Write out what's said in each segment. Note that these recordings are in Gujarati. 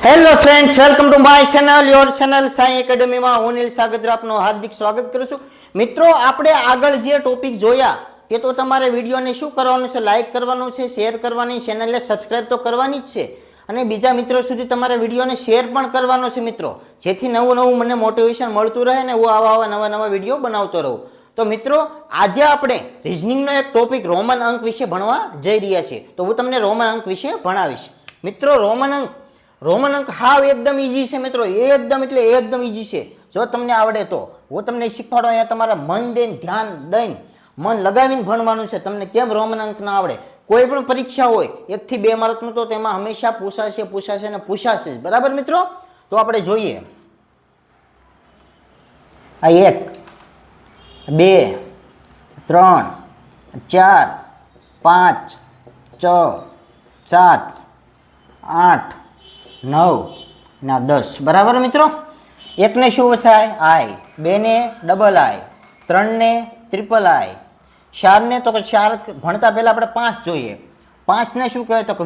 Hello friends, welcome to my channel your channel Sai એકેડમીમાં હું નીલ સાગત્ર આપનું હાર્દિક સ્વાગત કરું છું. મિત્રો, આપણે આગળ જે ટોપિક જોયા તે તો તમારે વિડીયોને શું કરવાનું છે, લાઇક કરવાનું છે, શેર કરવાની, ચેનલને સબસ્ક્રાઇબ તો કરવાની જ છે અને બીજા મિત્રો સુધી તમારે વિડીયોને શેર પણ કરવાનો છે મિત્રો, જેથી નવું મને મોટિવેશન મળતું રહે ને હું આવા નવા વિડીયો બનાવતો રહું. તો મિત્રો, આજે આપણે રિઝનિંગનો એક ટોપિક રોમન અંક વિશે ભણવા જઈ રહ્યા છીએ. તો હું તમને રોમન અંક વિશે ભણાવીશ. મિત્રો, રોમન અંક હાવ એકદમ ઈઝી છે મિત્રો, એકદમ ઈઝી છે. જો તમને આવડે તો હું તમને શીખવાડો. અહીંયા તમારે મન દઈને, ધ્યાન દઈને, મન લગાવીને ભણવાનું છે. તમને કેમ રોમન અંક ના આવડે? કોઈ પણ પરીક્ષા હોય 1 થી 2 માર્કનું તો તેમાં હંમેશા પૂછાશે. બરાબર મિત્રો? તો આપણે જોઈએ. આ 1 2 3 4 5 6 7 8 9 ના 10. બરાબર મિત્રો? 1 ને શું વસાય? આઈ. 2 ને ડબલ આઈ. 3 ને ટ્રિપલ આઈ. 4 ને તો કે 4 ભણતા પહેલા આપણે 5 જોઈએ. 5 ને શું કહેવાય? તો કે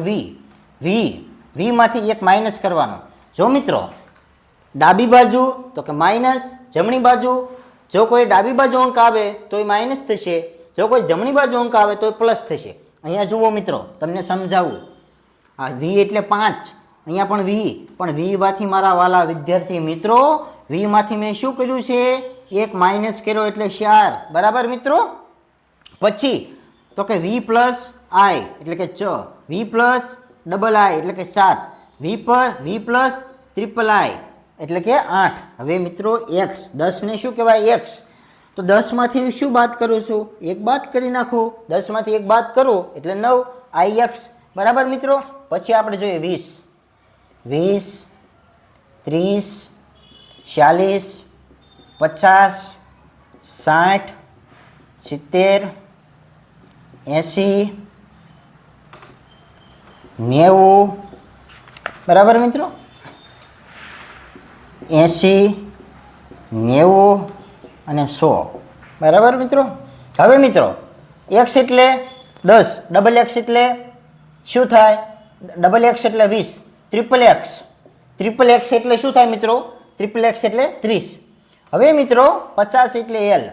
વી માંથી 1 માઇનસ કરવાનો. જો મિત્રો, ડાબી બાજુ તો કે માઇનસ, જમણી બાજુ જો કોઈ ડાબી બાજુ અંક આવે તો એ માઇનસ થશે, જો કોઈ જમણી બાજુ અંક આવે તો એ પ્લસ થશે. અહીંયા જુઓ મિત્રો, તમને સમજાવું. આ વી એટલે 5, અહીંયા પણ વી માંથી મારા વાલા વિદ્યાર્થી મિત્રો, વી માંથી મેં શું કર્યું છે? 1 માઇનસ કર્યો એટલે 4. બરાબર મિત્રો? પછી તો કે વી પ્લસ આઈ એટલે કે 6, વી પ્લસ ડબલ આઈ એટલે કે 7, વી પ્લસ ટ્રિપલ આઈ એટલે કે 8. હવે મિત્રો એક્સ, 10 ને શું કહેવાય? એક્સ. તો 10 માંથી શું બાદ કરું છું? 1 બાદ કરી નાખું. 10 માંથી 1 બાદ કરું એટલે 9 આઈ એક્સ. બરાબર મિત્રો? પછી આપણે જોઈએ 20, 30, 40, 50, 60, 70, 80, 90. બરાબર મિત્રો? 80, 90 અને 100. બરાબર મિત્રો? હવે મિત્રો, એક્સ એટલે 10, ડબલ એક્સ એટલે શું થાય? ડબલ એક્સ એટલે 20, ટ્રિપલ એક્સ એટલે શું થાય મિત્રો? ટ્રિપલ એક્સ એટલે 30. હવે મિત્રો 50 એટલે એલ,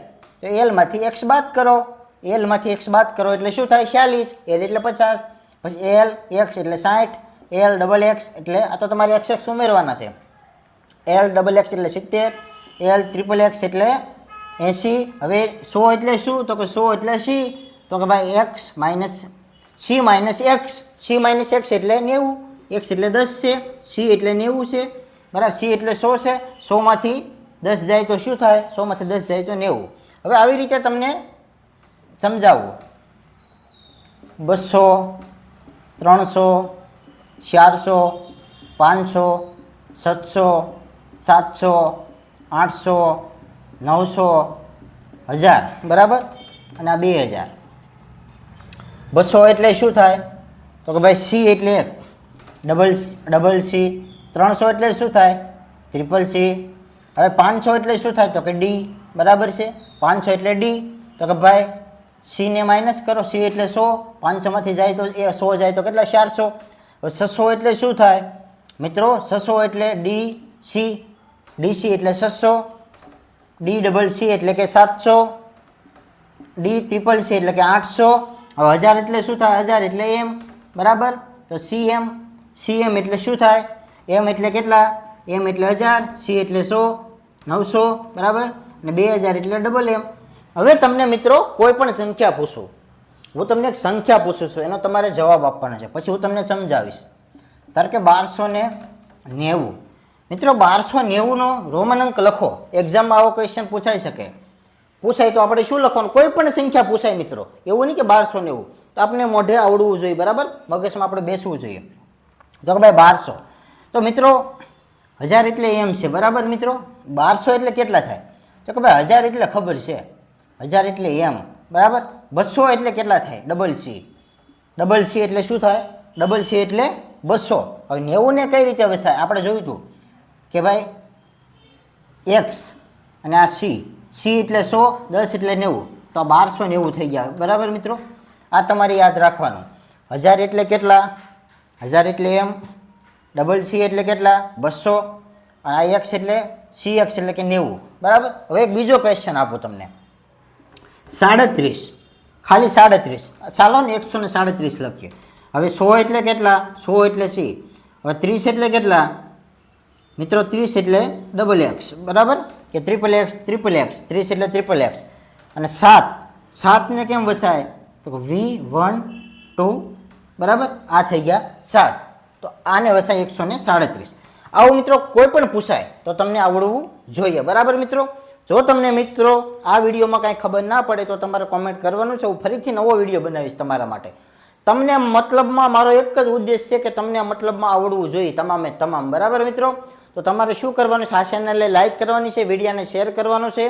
તો એલ માંથી એક્સ બાદ કરો. એલ માંથી એક્સ બાદ કરો એટલે શું થાય? 40. એલ એટલે 50. પછી એલ એક્સ એટલે 60, એલ ડબલ એક્સ એટલે આ તો તમારે એક્સ ઉમેરવાના છે. એલ ડબલ એક્સ એટલે 70, એલ ટ્રિપલ એક્સ એટલે 80. હવે 100 એટલે શું? તો કે 100 એટલે સી, તો કે ભાઈ x minus C minus x એટલે 90. એક્સ એટલે 10 છે, સી એટલે 90 છે. બરાબર? સી એટલે 100 છે. 100 માંથી 10 જાય તો શું થાય? 100 માંથી 10 જાય તો 90. હવે આવી રીતે તમને સમજાવું. 200, 300, 400, 500, 700, 700, 800, 900, 1000. બરાબર? અને આ 2000. 200 એટલે શું થાય? તો કે ભાઈ સી એટલે 1, ડબલ સી. 300 એટલે શું થાય? Triple C. હવે 500 એટલે શું થાય? તો કે ડી. બરાબર છે? 500 એટલે ડી, તો કે ભાઈ સી ને માઇનસ કરો. સી એટલે 100, 500 માંથી જાય તો 100 જાય તો કેટલા? 400. હવે 600 એટલે શું થાય મિત્રો? 600 એટલે ડી સી એટલે 600, ડી ડબલ સી એટલે કે 700, ડી ટ્રિપલ સી એટલે કે 800. હવે 1000 એટલે શું થાય? 1000 એટલે એમ. બરાબર? તો સીએમ એટલે શું થાય? એમ એટલે કેટલા? એમ એટલે 1000, સી એટલે 100, 900. બરાબર? અને 2000 એટલે ડબલ એમ. હવે તમને મિત્રો કોઈ પણ સંખ્યા પૂછું, હું તમને એક સંખ્યા પૂછું છું, એનો તમારે જવાબ આપવાનો છે. પછી હું તમને સમજાવીશ. ધારો કે 1290. મિત્રો 1290 નો રોમન અંક લખો. એક્ઝામમાં આવો ક્વેશ્ચન પૂછાઈ શકે. પૂછાય તો આપણે શું લખવાનું? કોઈ પણ સંખ્યા પૂછાય મિત્રો, એવું નહીં કે 1290. તો આપણે મોઢે આવડવું જોઈએ. બરાબર? મગજમાં આપણે બેસવું જોઈએ. તો કે ભાઈ 1200. તો મિત્રો 1000 એટલે એમ છે. બરાબર મિત્રો? 1200 એટલે કેટલા થાય? તો કે ભાઈ 1000 એટલે ખબર છે, 1000 એટલે એમ. બરાબર? 200 એટલે કેટલા થાય? ડબલ સી એટલે શું થાય? ડબલ સી એટલે 200. હવે 90 ને કઈ રીતે વસાય? આપણે જોયું હતું કે ભાઈ એક્સ અને આ સી એટલે 100, 10 એટલે 90, તો 1290 થઈ ગયા. બરાબર મિત્રો? આ તમારે યાદ રાખવાનું. 1000 એટલે કેટલા? 1000 એટલે એમ, ડબલ સી એટલે કેટલા 200 અને આ એક્સ એટલે સી એક્સ એટલે કે 90 બરાબર. હવે એક બીજો ક્વેશ્ચન આપું તમને 37 ખાલી 37 ચાલો ને 137 લખીએ. હવે 100 એટલે કેટલા 100 એટલે સી. હવે 30 એટલે કેટલા મિત્રો 30 એટલે ડબલ એક્સ બરાબર કે ટ્રિપલ એક્સ 30 એટલે ટ્રિપલ એક્સ અને 7 કેમ વસાય તો V12 બરાબર આ થઈ ગયા 7 તો આને વસાય 137. આવું મિત્રો કોઈ પણ પૂછાય તો તમને આવડવું જોઈએ બરાબર મિત્રો. જો તમને મિત્રો આ વિડીયોમાં કાંઈ ખબર ના પડે તો તમારે કોમેન્ટ કરવાનું છે. હું ફરીથી નવો વિડીયો બનાવીશ તમારા માટે. તમને મતલબમાં મારો એક જ ઉદ્દેશ છે કે તમને મતલબમાં આવડવું જોઈએ તમામે તમામ બરાબર મિત્રો. તો તમારે શું કરવાનું છે આ ચેનલને લાઈક કરવાની છે, વિડીયોને શેર કરવાનું છે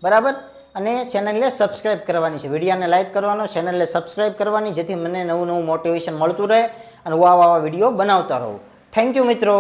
બરાબર અને ચેનલને સબસ્ક્રાઈબ કરવાની છે. વિડીયોને લાઈક કરવાનો, ચેનલને સબસ્ક્રાઈબ કરવાની જેથી મને નવું મોટિવેશન મળતું રહે અને હું આવા વિડીયો બનાવતા રહું. થેન્ક યુ મિત્રો.